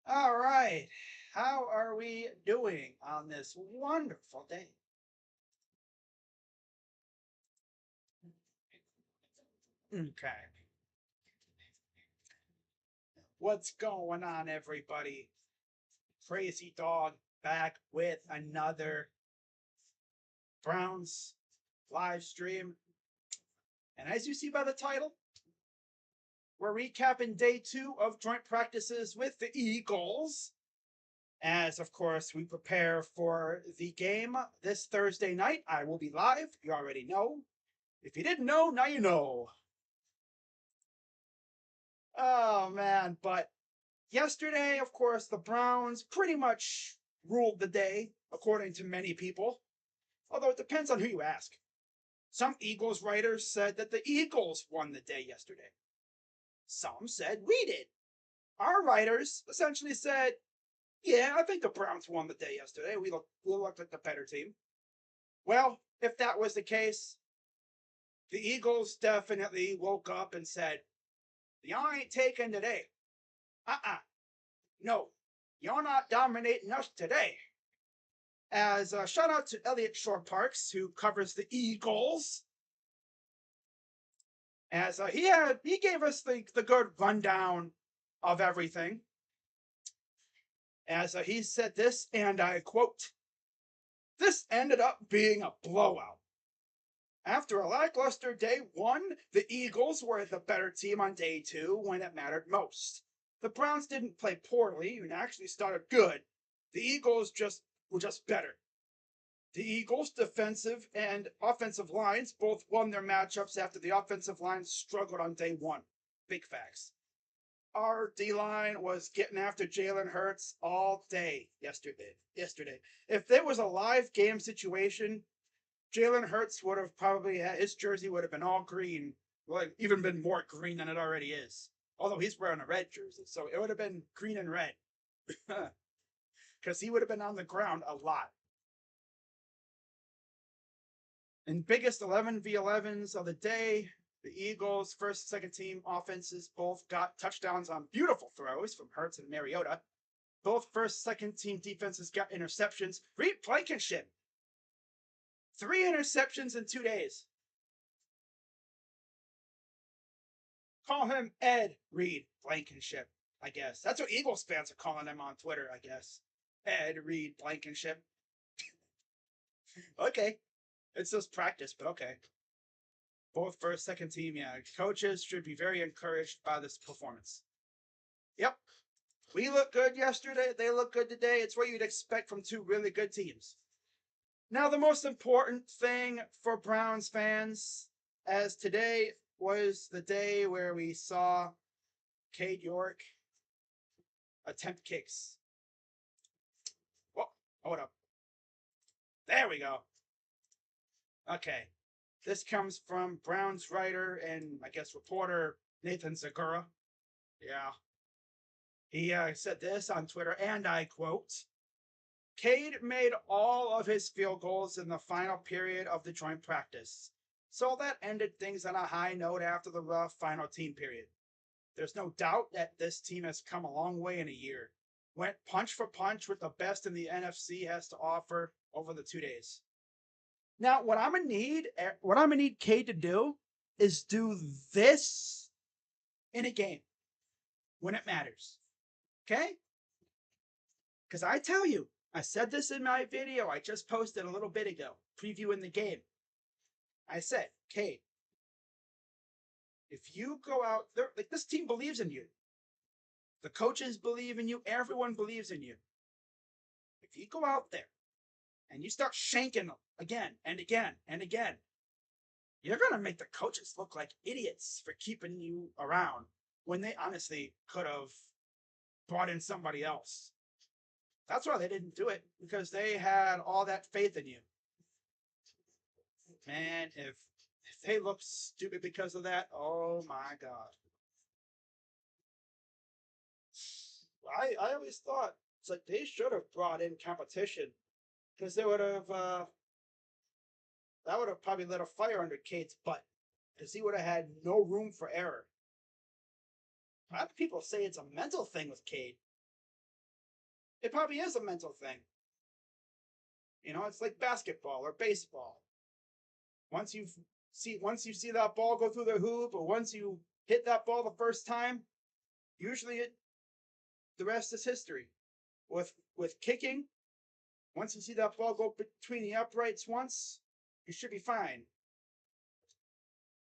All right. How are we doing on this wonderful day? Okay. What's going on, everybody? Crazy Dog back with another Browns live stream. And as you see by the title, we're recapping day 2 of joint practices with the Eagles. As, of course, we prepare for the game this Thursday night. I will be live. You already know. If you didn't know, now you know. Oh, man. But yesterday, of course, the Browns pretty much ruled the day, according to many people. Although it depends on who you ask. Some Eagles writers said that the Eagles won the day yesterday. Some said we did. Our writers essentially said, yeah, I think the Browns won the day yesterday. We looked like the better team. Well, if that was the case, the Eagles definitely woke up and said, y'all ain't taking today. No, you're not dominating us today. As shout out to Elliot Shore-Parks, who covers the Eagles. As he gave us the good rundown of everything. As he said this, and I quote, "This ended up being a blowout. After a lackluster day 1, the Eagles were the better team on day 2 when it mattered most. The Browns didn't play poorly and actually started good. The Eagles were just better. The Eagles' defensive and offensive lines both won their matchups after the offensive line struggled on day 1. Big facts. Our D-line was getting after Jalen Hurts all day yesterday. If there was a live game situation, Jalen Hurts would have probably had his jersey would have been all green, like even been more green than it already is. Although he's wearing a red jersey, so it would have been green and red, because he would have been on the ground a lot. In biggest 11v11s of the day, the Eagles' first, second team offenses both got touchdowns on beautiful throws from Hurts and Mariota. Both first, second team defenses got interceptions. Reed Blankenship, 3 interceptions in 2 days. Call him Ed Reed Blankenship, I guess. That's what Eagles fans are calling him on Twitter, I guess. Ed Reed Blankenship. Okay. It's just practice, but okay. Both first, second team, yeah. Coaches should be very encouraged by this performance. Yep. We look good yesterday. They look good today. It's what you'd expect from 2 really good teams. Now, the most important thing for Browns fans, as today was the day where we saw Cade York attempt kicks. Whoa, hold up. There we go. Okay. This comes from Browns writer and I guess reporter Nathan Zagura. Yeah. He said this on Twitter, and I quote, Cade made all of his field goals in the final period of the joint practice. So that ended things on a high note after the rough final team period. There's no doubt that this team has come a long way in a year. Went punch for punch with the best in the NFC has to offer over the 2 days. Now, what I'm gonna need Cade to do is do this in a game when it matters. Okay? Because I tell you, I said this in my video I just posted a little bit ago, previewing the game. I said, Cade, if you go out there, like this team believes in you. The coaches believe in you. Everyone believes in you. If you go out there and you start shanking them again and again and again, you're going to make the coaches look like idiots for keeping you around when they honestly could have brought in somebody else. That's why they didn't do it, because they had all that faith in you. Man, if they look stupid because of that, oh my God. I always thought it's like they should have brought in competition, because they would have that would have probably lit a fire under Cade's butt, because he would have had no room for error. A lot of people say it's a mental thing with Cade. It probably is a mental thing. You know, it's like basketball or baseball. Once you see that ball go through the hoop, or once you hit that ball the first time, usually the rest is history. With kicking, once you see that ball go between the uprights once, you should be fine.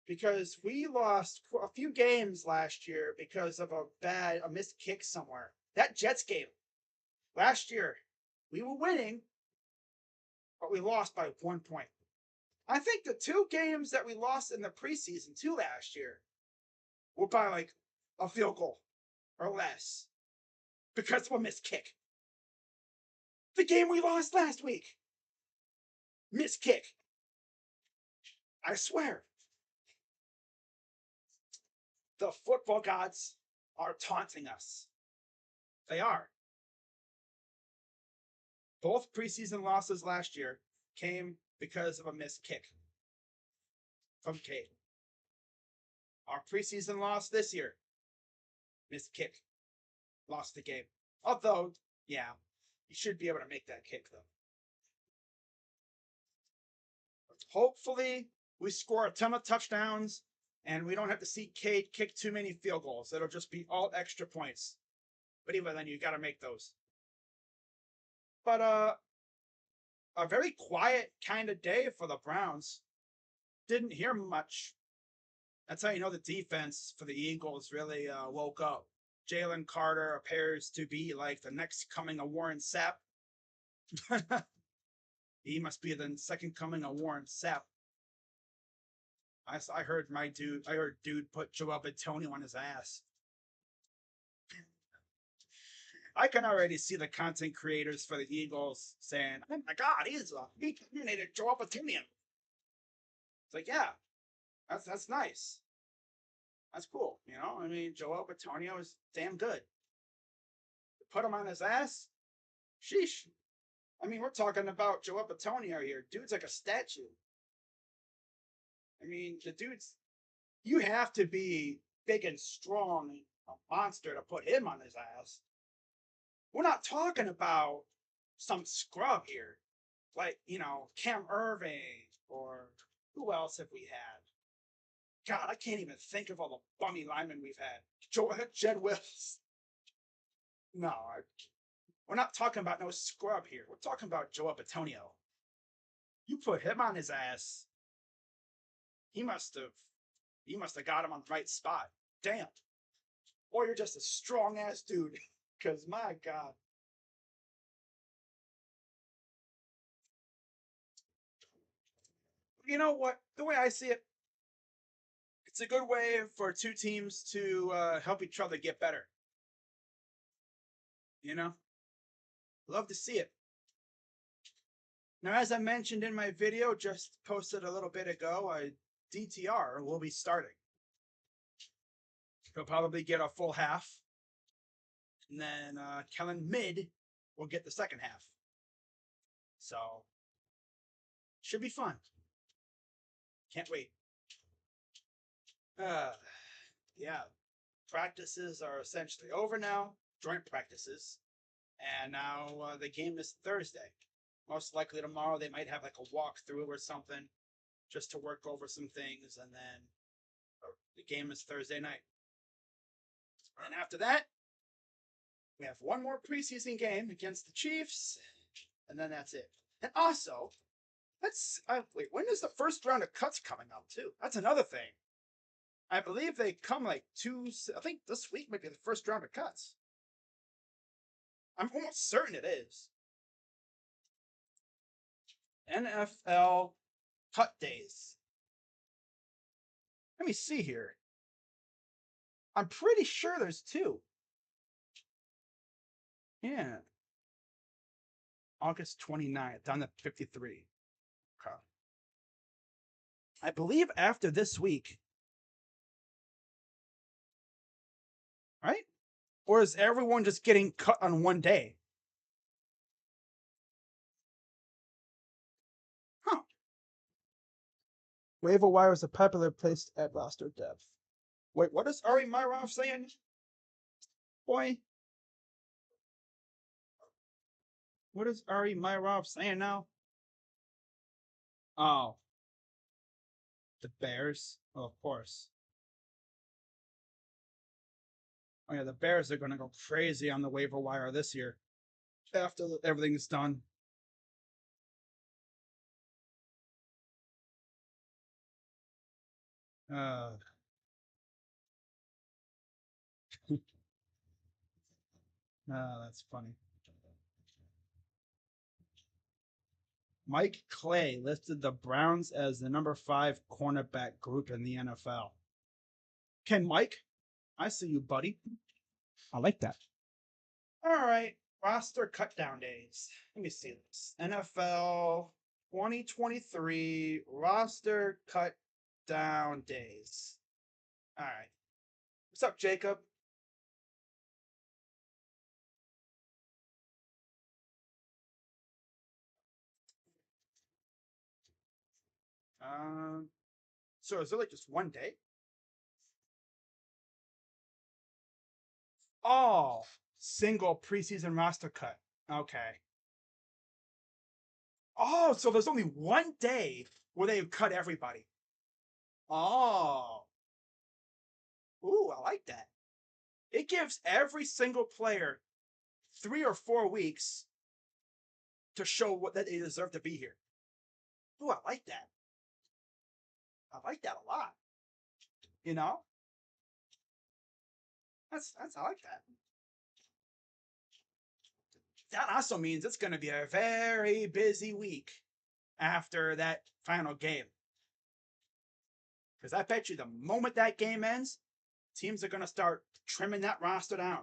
Because we lost a few games last year because of a missed kick somewhere. That Jets game last year, we were winning, but we lost by 1 point. I think the 2 games that we lost in the preseason too last year were by like a field goal or less because of a missed kick. The game we lost last week, missed kick. I swear. The football gods are taunting us. They are. Both preseason losses last year came because of a missed kick from Cade. Our preseason loss this year, missed kick, lost the game. Although, yeah, you should be able to make that kick, though. Hopefully, we score a ton of touchdowns and we don't have to see Cade kick too many field goals. It'll just be all extra points. But even then, you got to make those. But a very quiet kind of day for the Browns. Didn't hear much. That's how you know the defense for the Eagles really woke up. Jalen Carter appears to be like the next coming of Warren Sapp. He must be the second coming of Warren Sapp. I heard dude put Joel Bitonio on his ass. I can already see the content creators for the Eagles saying, "Oh my God, he terminated Joel Bitonio." It's like, yeah, that's nice. That's cool, you know. I mean, Joel Bitonio is damn good. Put him on his ass, sheesh. I mean, we're talking about Joel Bitonio here. Dude's like a statue. I mean, you have to be big and strong, a monster to put him on his ass. We're not talking about some scrub here, like, you know, Cam Irving, or who else have we had? God, I can't even think of all the bummy linemen we've had. Jed Wills. No, we're not talking about no scrub here. We're talking about Joel Bitonio. You put him on his ass, he must have got him on the right spot. Damn. Or you're just a strong ass dude. Because my God. You know what? The way I see it, it's a good way for 2 teams to help each other get better. You know? Love to see it. Now, as I mentioned in my video, just posted a little bit ago, DTR will be starting. He'll probably get a full half. And then Kellen Mid will get the second half. So, should be fun. Can't wait. Yeah. Practices are essentially over now. Joint practices. And now the game is Thursday. Most likely tomorrow they might have like a walkthrough or something just to work over some things. And then the game is Thursday night. And after that, we have one more preseason game against the Chiefs. And then that's it. And also, wait, when is the first round of cuts coming up too? That's another thing. I believe they come like I think this week might be the first round of cuts. I'm almost certain it is. NFL cut days. Let me see here. I'm pretty sure there's 2. Yeah. August 29th, down to 53. Okay. I believe after this week. Right? Or is everyone just getting cut on one day? Huh. Waiver wire is a popular place to add roster depth. Wait, what is Ari Myrov saying? Boy, what is Ari Myrov saying now? Oh, the Bears? Oh, of course. Oh, yeah, the Bears are going to go crazy on the waiver wire this year after everything's done. Uh, that's funny. Mike Clay listed the Browns as the number 5 cornerback group in the NFL. Okay, Mike, I see you, buddy. I like that. All right, roster cut down days. Let me see this. NFL 2023 roster cut down days. All right. What's up, Jacob? So is it like just one day? Oh, single preseason roster cut. Okay. Oh, so there's only one day where they cut everybody. Oh. Ooh, I like that. It gives every single player 3 or 4 weeks to show what that they deserve to be here. Ooh, I like that. I like that a lot. You know? That's I like that. That also means it's gonna be a very busy week after that final game. Because I bet you the moment that game ends, teams are going to start trimming that roster down.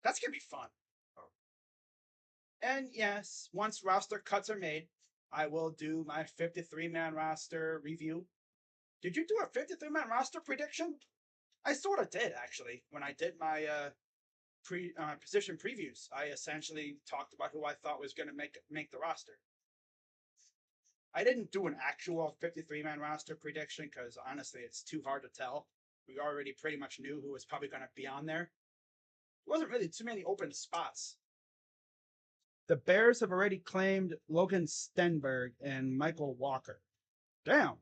That's going to be fun. And yes, once roster cuts are made, I will do my 53-man roster review. Did you do a 53-man roster prediction? I sort of did, actually. When I did my position previews, I essentially talked about who I thought was going to make the roster. I didn't do an actual 53-man roster prediction because honestly, it's too hard to tell. We already pretty much knew who was probably going to be on there. There wasn't really too many open spots. The Bears have already claimed Logan Stenberg and Michael Walker. Damn.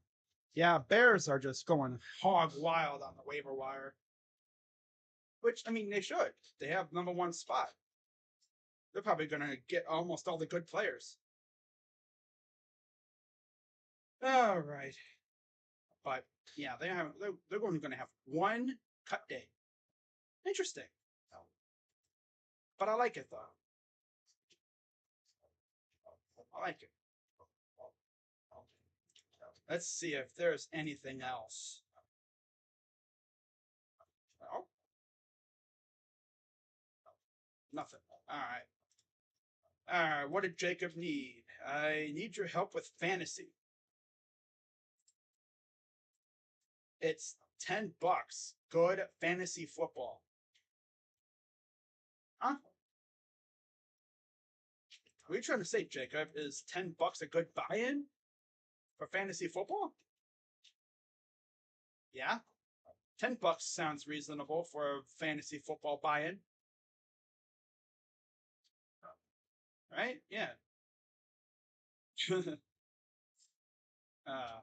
Yeah, Bears are just going hog wild on the waiver wire. Which, I mean, they should. They have number 1 spot. They're probably going to get almost all the good players. All right. But yeah, they're going to have one cut day. Interesting. But I like it though. I like it. Let's see if there's anything else. Oh, nothing. All right. All right. What did Jacob need? I need your help with fantasy. It's $10. Good fantasy football. Huh? What are you trying to say, Jacob? Is $10 a good buy-in for fantasy football? Yeah. $10 sounds reasonable for a fantasy football buy-in. Right? Yeah. uh,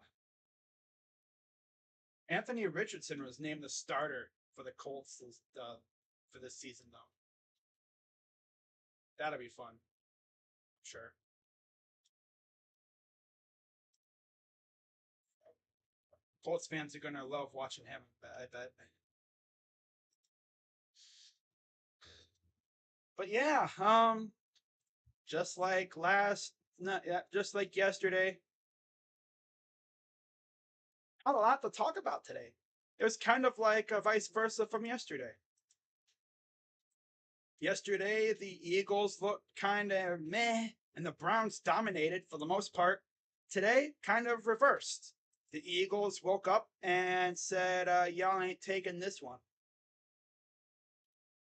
Anthony Richardson was named the starter for the Colts for this season, though. That'll be fun. Sure. Colts fans are gonna love watching him. I bet. But yeah, just like just like yesterday, not a lot to talk about today. It was kind of like a vice versa from yesterday. Yesterday, the Eagles looked kind of meh, and the Browns dominated for the most part. Today, kind of reversed. The Eagles woke up and said, y'all ain't taking this one.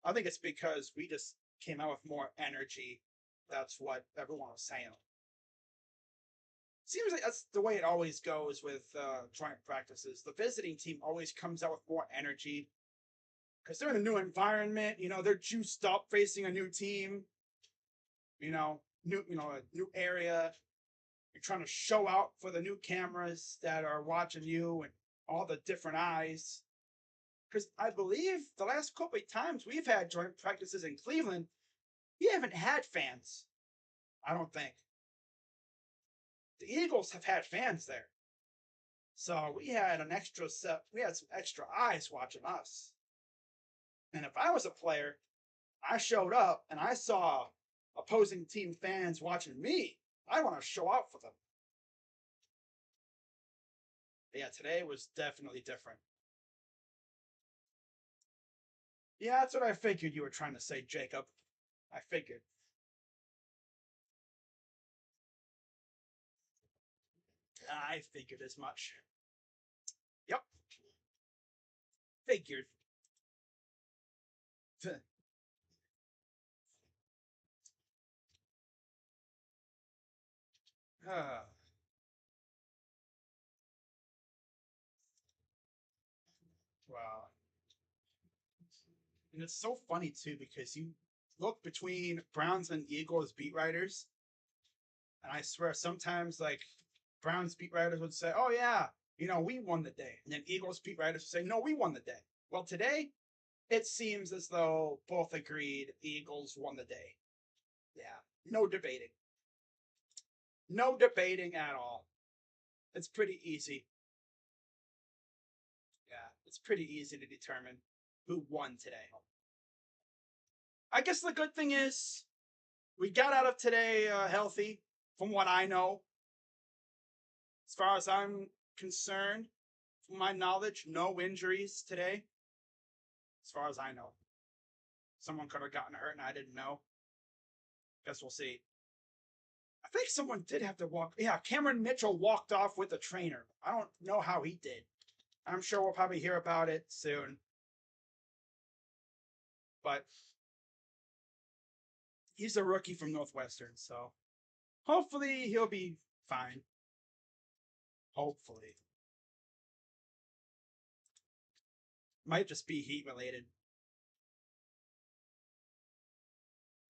I think it's because we just came out with more energy. That's what everyone was saying. Seems like that's the way it always goes with joint practices. The visiting team always comes out with more energy. because they're in a new environment. They're juiced up facing a new team. A new area. You're trying to show out for the new cameras that are watching you and all the different eyes. Because I believe the last couple of times we've had joint practices in Cleveland, we haven't had fans. I don't think. The Eagles have had fans there. So we had some extra eyes watching us. And if I was a player, I showed up and I saw opposing team fans watching me, I want to show out for them. But yeah, today was definitely different. Yeah, that's what I figured you were trying to say, Jacob. I figured. I figured as much. Yep. Figured. Wow. And it's so funny too because you look between Browns and Eagles beat writers, and I swear sometimes like Browns beat writers would say, "Oh yeah, we won the day," and then Eagles beat writers would say, "No, we won the day." Well, today it seems as though both agreed the Eagles won the day. Yeah, no debating. No debating at all. It's pretty easy. Yeah, it's pretty easy to determine who won today. I guess the good thing is we got out of today healthy, from what I know. As far as I'm concerned, from my knowledge, no injuries today. As far as I know. Someone could have gotten hurt and I didn't know. Guess we'll see. I think someone did have to walk. Yeah, Cameron Mitchell walked off with a trainer. I don't know how he did. I'm sure we'll probably hear about it soon. But he's a rookie from Northwestern, so hopefully he'll be fine. Hopefully. Might just be heat related.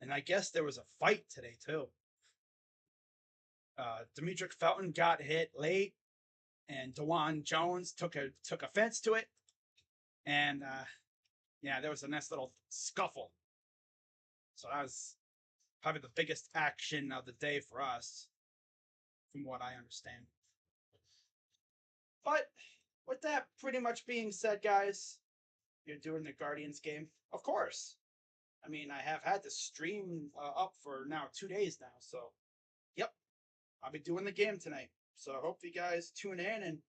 And I guess there was a fight today too. Demetric Felton got hit late, and Dewan Jones took offense to it, and yeah, there was a nice little scuffle. So that was probably the biggest action of the day for us, from what I understand. But with that pretty much being said, guys, you're doing the Guardians game, of course. I mean, I have had the stream up for now 2 days now, so yep, I'll be doing the game tonight. So I hope you guys tune in, and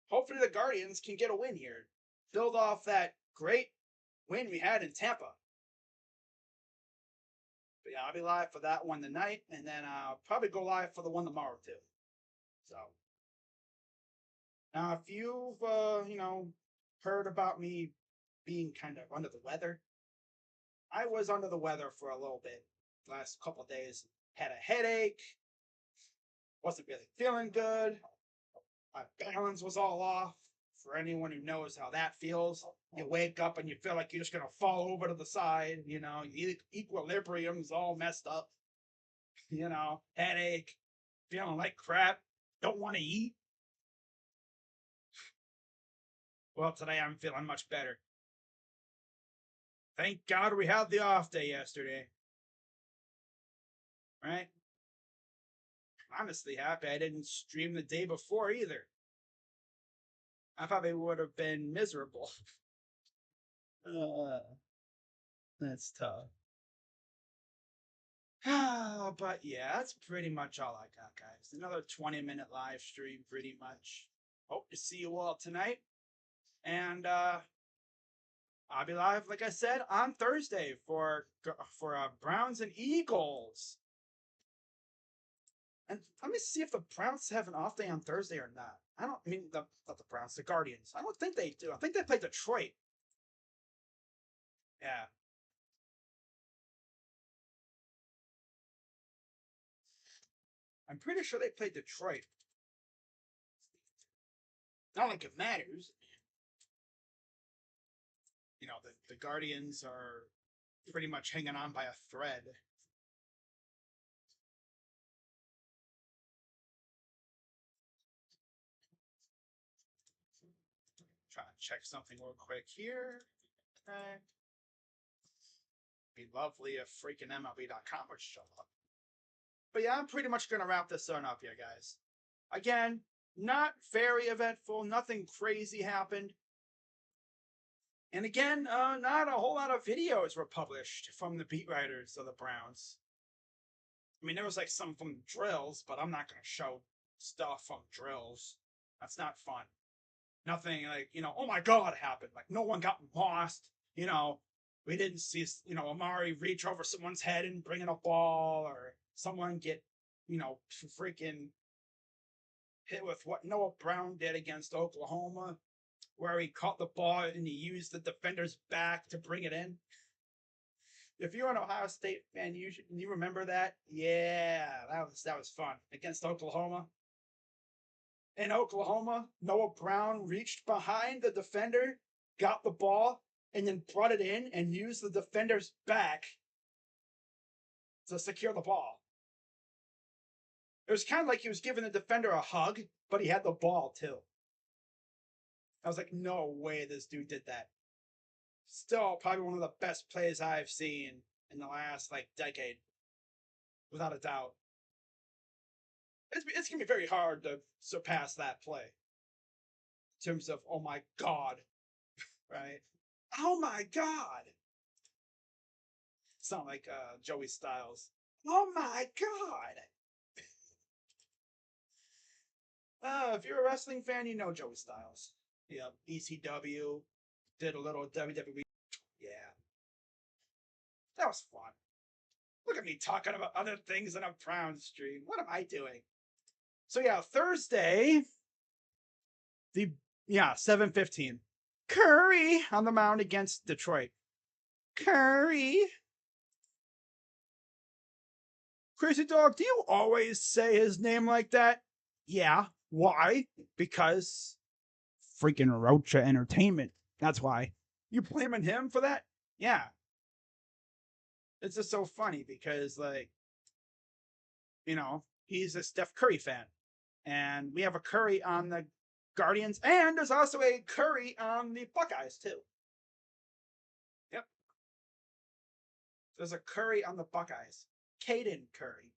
hopefully the Guardians can get a win here. Build off that great win we had in Tampa. But yeah, I'll be live for that one tonight, and then I'll probably go live for the one tomorrow too. So now, if you've heard about me being kind of under the weather, I was under the weather for a little bit last couple of days. Had a headache, wasn't really feeling good. My balance was all off. For anyone who knows how that feels, you wake up and you feel like you're just gonna fall over to the side. Equilibrium's all messed up. Headache, feeling like crap, don't want to eat. Well, today I'm feeling much better. Thank God we had the off day yesterday. Right? Honestly happy I didn't stream the day before either. I probably would have been miserable. That's tough. But yeah, that's pretty much all I got, guys. Another 20-minute live stream, pretty much. Hope to see you all tonight. And I'll be live, like I said, on Thursday for Browns and Eagles. And let me see if the Browns have an off day on Thursday or not. I don't mean not the Browns, the Guardians. I don't think they do. I think they play Detroit. Yeah. I'm pretty sure they play Detroit. Not like it matters. The The Guardians are pretty much hanging on by a thread. Try to check something real quick here. Okay. Be lovely if freaking MLB.com would show up. But yeah, I'm pretty much going to wrap this one up here, guys. Again, not very eventful. Nothing crazy happened. And again, not a whole lot of videos were published from the beat writers of the Browns. I mean, there was like some from drills, but I'm not going to show stuff from drills. That's not fun. Nothing like, oh my God happened. Like, no one got lost. We didn't see, Amari reach over someone's head and bring in a ball, or someone get, freaking hit with what Noah Brown did against Oklahoma, where he caught the ball and he used the defender's back to bring it in. If you're an Ohio State fan, you remember that? Yeah, that was fun against Oklahoma. In Oklahoma, Noah Brown reached behind the defender, got the ball, and then brought it in and used the defender's back to secure the ball. It was kind of like he was giving the defender a hug, but he had the ball too. I was like, no way this dude did that. Still, probably one of the best plays I've seen in the last, decade. Without a doubt. It's going to be very hard to surpass that play. In terms of, oh my God. Right? Oh my God. Sound like Joey Styles. Oh my God. If you're a wrestling fan, you know Joey Styles. Yeah, ECW. Did a little WWE. Yeah. That was fun. Look at me talking about other things in a Browns stream. What am I doing? So yeah, Thursday, 7:15. Curry on the mound against Detroit. Curry. Crazy Dog, do you always say his name like that? Yeah. Why? Because freaking Rocha Entertainment. That's why. You blaming him for that? Yeah. It's just so funny because, he's a Steph Curry fan. And we have a Curry on the Guardians, and there's also a Curry on the Buckeyes, too. Yep. There's a Curry on the Buckeyes. Caden Curry.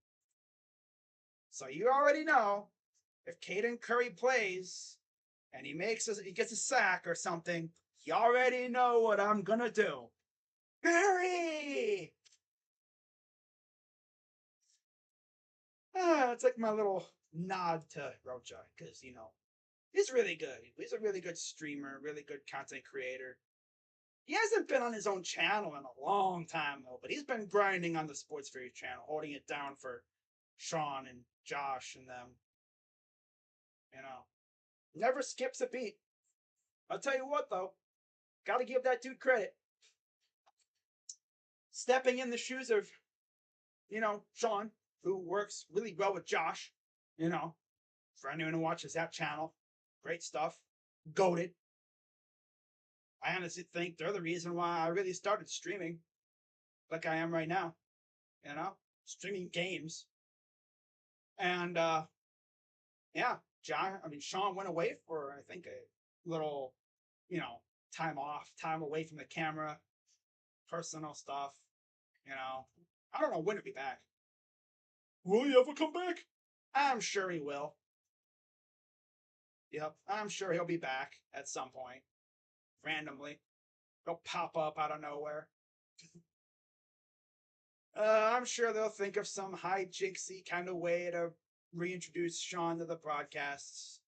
So you already know, if Caden Curry plays and he gets a sack or something, you already know what I'm gonna do. Curry! It's like my little nod to Rocha, because, he's really good. He's a really good streamer, really good content creator. He hasn't been on his own channel in a long time, though, but he's been grinding on the Sports Fury channel, holding it down for Sean and Josh and them. Never skips a beat. I'll tell you what, though, gotta give that dude credit. Stepping in the shoes of, Sean, who works really well with Josh, for anyone who watches that channel. Great stuff. Goated. I honestly think they're the reason why I really started streaming like I am right now. Streaming games. And, Sean went away for, I think, a little, time away from the camera, personal stuff, I don't know when he'll be back. Will he ever come back? I'm sure he will. Yep, I'm sure he'll be back at some point. Randomly. He'll pop up out of nowhere. I'm sure they'll think of some hijinksy kind of way to reintroduce Sean to the broadcasts.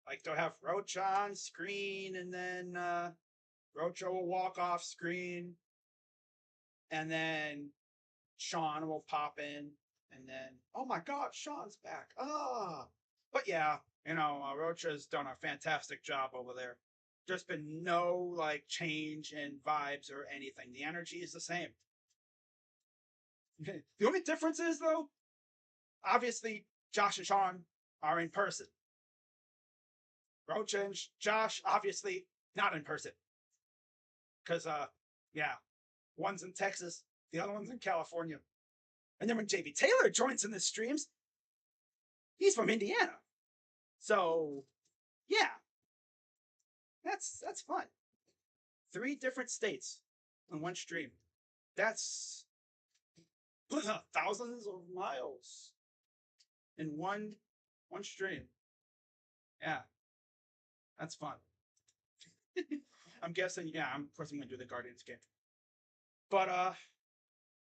Like, they'll have Rocha on screen, and then Rocha will walk off screen, and then Sean will pop in, and then, oh my God, Sean's back. But yeah, Rocha's done a fantastic job over there. There's been no, change in vibes or anything. The energy is the same. The only difference is, though, obviously, Josh and Sean are in person. Rocha and Josh, obviously, not in person. Because Yeah. One's in Texas, the other one's in California. And then when JB Taylor joins in the streams, he's from Indiana. So, yeah. That's fun. 3 different states on one stream. That's thousands of miles in one stream. Yeah. That's fun. I'm guessing, yeah, of course I'm gonna do the Guardians game. But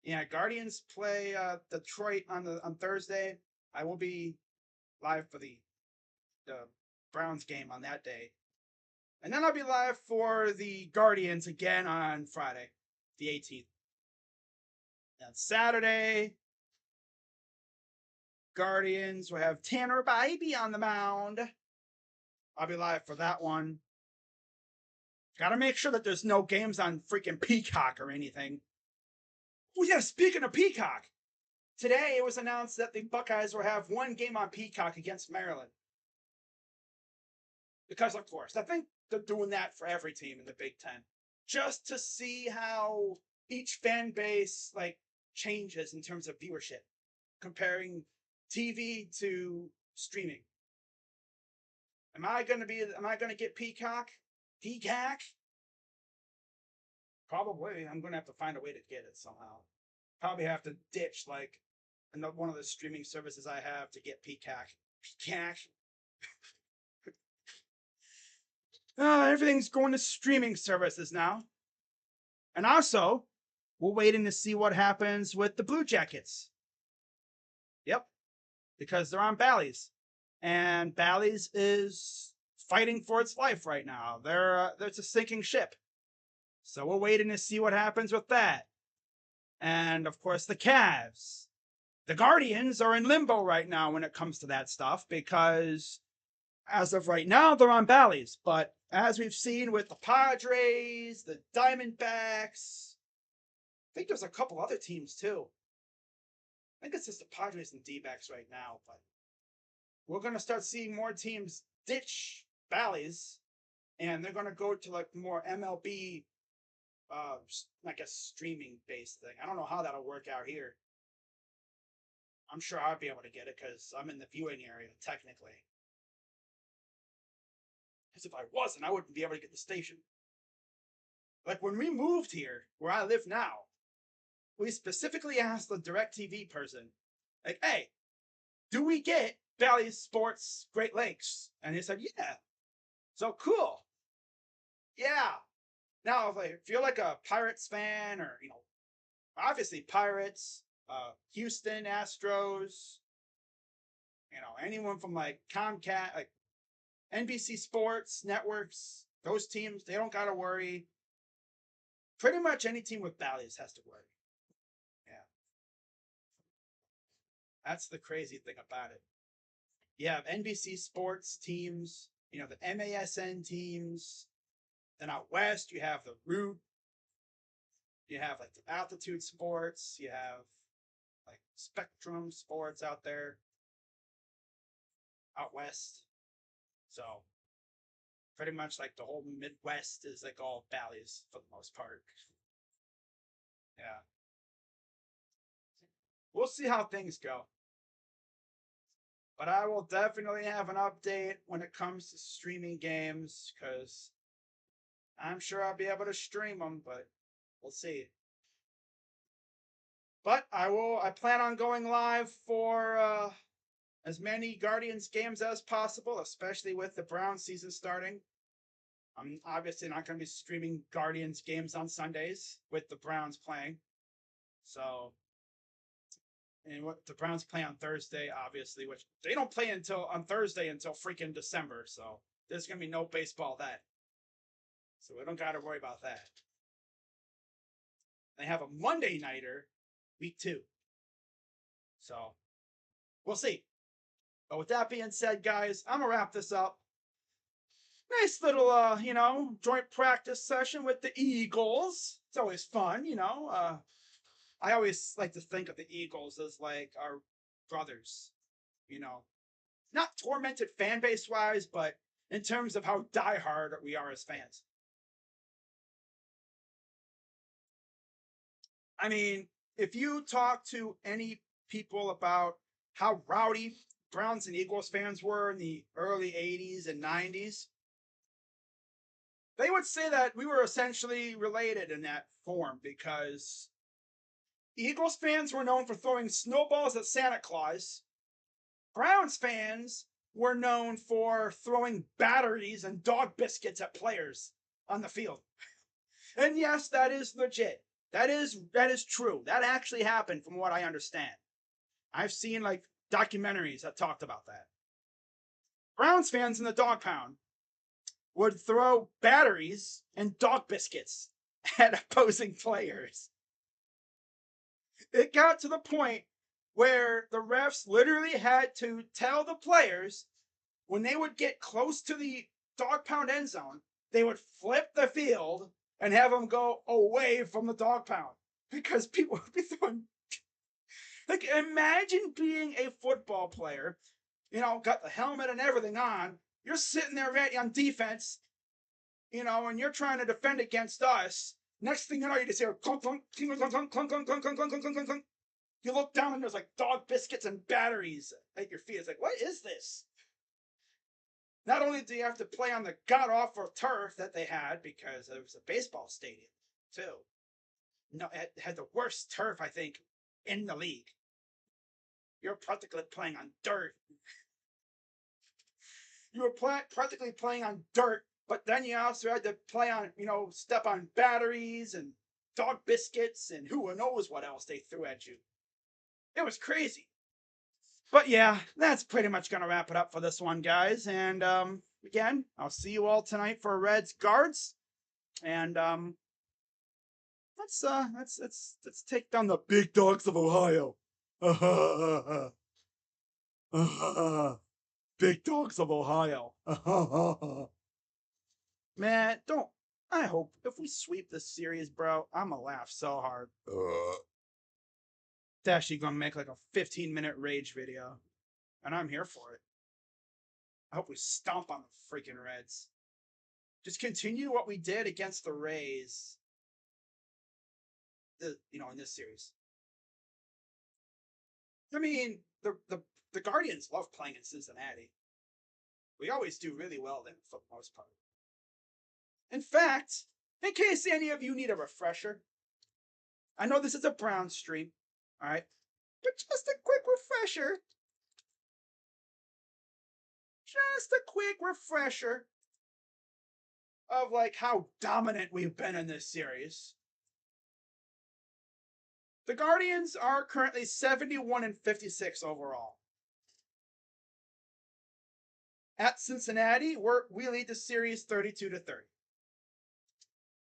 yeah, Guardians play Detroit on Thursday. I will be live for the Browns game on that day. And then I'll be live for the Guardians again on Friday, the 18th. And Saturday, Guardians will have Tanner Bybee on the mound. I'll be live for that one. Gotta make sure that there's no games on freaking Peacock or anything. Oh yeah, speaking of Peacock, today it was announced that the Buckeyes will have one game on Peacock against Maryland. Because of course, I think they're doing that for every team in the Big Ten. Just to see how each fan base changes in terms of viewership. Comparing TV to streaming. Am I gonna get Peacock? Peacock? Probably. I'm gonna have to find a way to get it somehow. Probably have to ditch one of the streaming services I have to get Peacock. Peacock. Everything's going to streaming services now. And also, we're waiting to see what happens with the Blue Jackets. Yep. Because they're on Bally's. And Bally's is fighting for its life right now. It's a sinking ship. So we're waiting to see what happens with that. And of course, the Cavs. The Guardians are in limbo right now when it comes to that stuff because as of right now, they're on Bally's. But as we've seen with the Padres, the Diamondbacks, I think there's a couple other teams too. I think it's just the Padres and D-backs right now, but we're going to start seeing more teams ditch Bally's, and they're going to go to more MLB, streaming-based thing. I don't know how that'll work out here. I'm sure I'll be able to get it because I'm in the viewing area, technically. Because if I wasn't, I wouldn't be able to get the station. When we moved here, where I live now, we specifically asked the DirecTV person, hey, do we get Bally's Sports Great Lakes? And he said, yeah. So cool. Yeah. Now, if you're a Pirates fan or, obviously Pirates, Houston Astros, anyone from Comcast, NBC Sports networks, those teams, they don't got to worry. Pretty much any team with Bally's has to worry. Yeah. That's the crazy thing about it. You have NBC Sports teams, the MASN teams. Then out west, you have the Root. You have the Altitude Sports. You have Spectrum Sports out there. Out west. So pretty much the whole Midwest is all Bally's for the most part. Yeah. We'll see how things go. But I will definitely have an update when it comes to streaming games because I'm sure I'll be able to stream them, but we'll see. But I plan on going live for as many Guardians games as possible, especially with the Browns season starting. I'm obviously not going to be streaming Guardians games on Sundays with the Browns playing. So, and what the Browns play on Thursday, obviously, which they don't play on Thursday until freaking December. So there's going to be no baseball then. So we don't got to worry about that. They have a Monday nighter week 2. So we'll see. But with that being said, guys, I'm going to wrap this up. Nice little, joint practice session with the Eagles. It's always fun, I always like to think of the Eagles as our brothers, Not tormented fan base wise, but in terms of how diehard we are as fans. I mean, if you talk to any people about how rowdy Browns and Eagles fans were in the early 80s and 90s, they would say that we were essentially related in that form because Eagles fans were known for throwing snowballs at Santa Claus. Browns fans were known for throwing batteries and dog biscuits at players on the field. And yes, that is legit. That is true. That actually happened from what I understand. I've seen like documentaries that talked about that. Browns fans in the dog pound would throw batteries and dog biscuits at opposing players. It got to the point where the refs literally had to tell the players when they would get close to the dog pound end zone, they would flip the field and have them go away from the dog pound because people would be throwing. Like, imagine being a football player, got the helmet and everything on. You're sitting there ready on defense, and you're trying to defend against us. Next thing you know, you just hear clunk, clunk, clunk, clunk, clunk, clunk, clunk, clunk, clunk, clunk, clunk, clunk. You look down and there's like dog biscuits and batteries at your feet. It's like, what is this? Not only do you have to play on the god-awful turf that they had, because it was a baseball stadium, too. No, it had the worst turf, I think, in the league. You're practically playing on dirt. You were practically playing on dirt, but then you also had to play on, step on batteries and dog biscuits and who knows what else they threw at you. It was crazy. But yeah, that's pretty much going to wrap it up for this one, guys. And again, I'll see you all tonight for Reds Guards. And let's take down the big dogs of Ohio. Big dogs of Ohio. Man, don't. I hope if we sweep this series, bro, I'm gonna laugh so hard. It's actually gonna make like a 15-minute rage video. And I'm here for it. I hope we stomp on the freaking Reds. Just continue what we did against the Rays. In this series. I mean, the Guardians love playing in Cincinnati. We always do really well there for the most part. In fact, in case any of you need a refresher, I know this is a Brown stream, all right? But just a quick refresher. Just a quick refresher of like how dominant we've been in this series. The Guardians are currently 71-56 overall. At Cincinnati, we lead the series 32-30.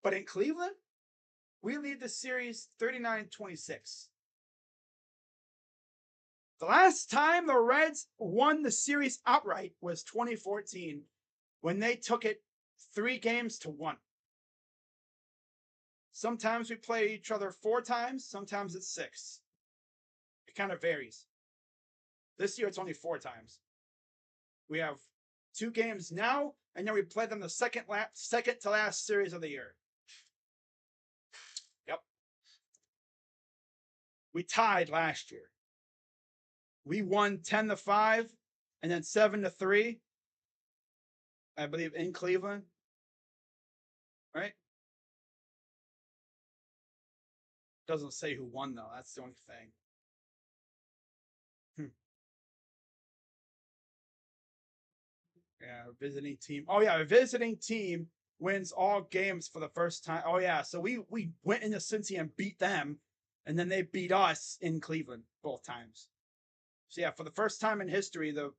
But in Cleveland, we lead the series 39-26. The last time the Reds won the series outright was 2014, when they took it 3-1. Sometimes we play each other 4 times, sometimes it's 6. It kind of varies. This year it's only 4 times. We have 2 games now, and then we play them the second to last series of the year. Yep. We tied last year. We won 10-5 and then 7-3, I believe, in Cleveland. Right? Doesn't say who won, though. That's the only thing. Yeah, visiting team. Oh, yeah, a visiting team wins all games for the first time. Oh, yeah, so we went into Cincy and beat them, and then they beat us in Cleveland both times. So, yeah, for the first time in history, the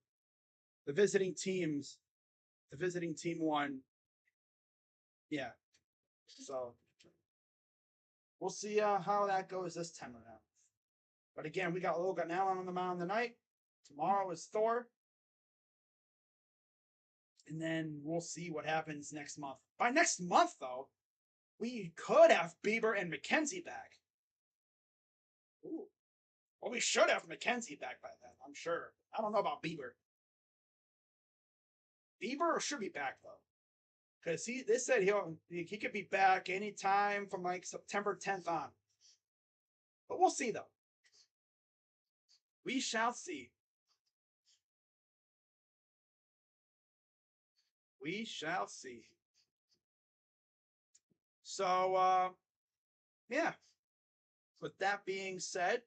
visiting team won. Yeah. So, we'll see how that goes this time around. But again, we got Logan Allen on the mound tonight. Tomorrow is Thor. And then we'll see what happens next month. By next month, though, we could have Bieber and McKenzie back. Ooh. Well, we should have McKenzie back by then, I'm sure. I don't know about Bieber. Bieber should be back, though. Because they said he could be back anytime from like September 10th on. But we'll see, though. We shall see. We shall see. So, yeah. With that being said,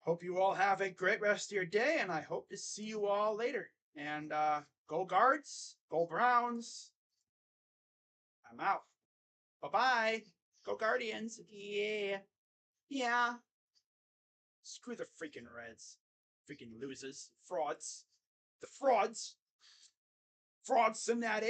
hope you all have a great rest of your day, and I hope to see you all later. And go Guards, go Browns. I'm out. Bye-bye. Go Guardians. Yeah. Yeah. Screw the freaking Reds. Freaking losers. Frauds. The frauds. Fraud Cincinnati.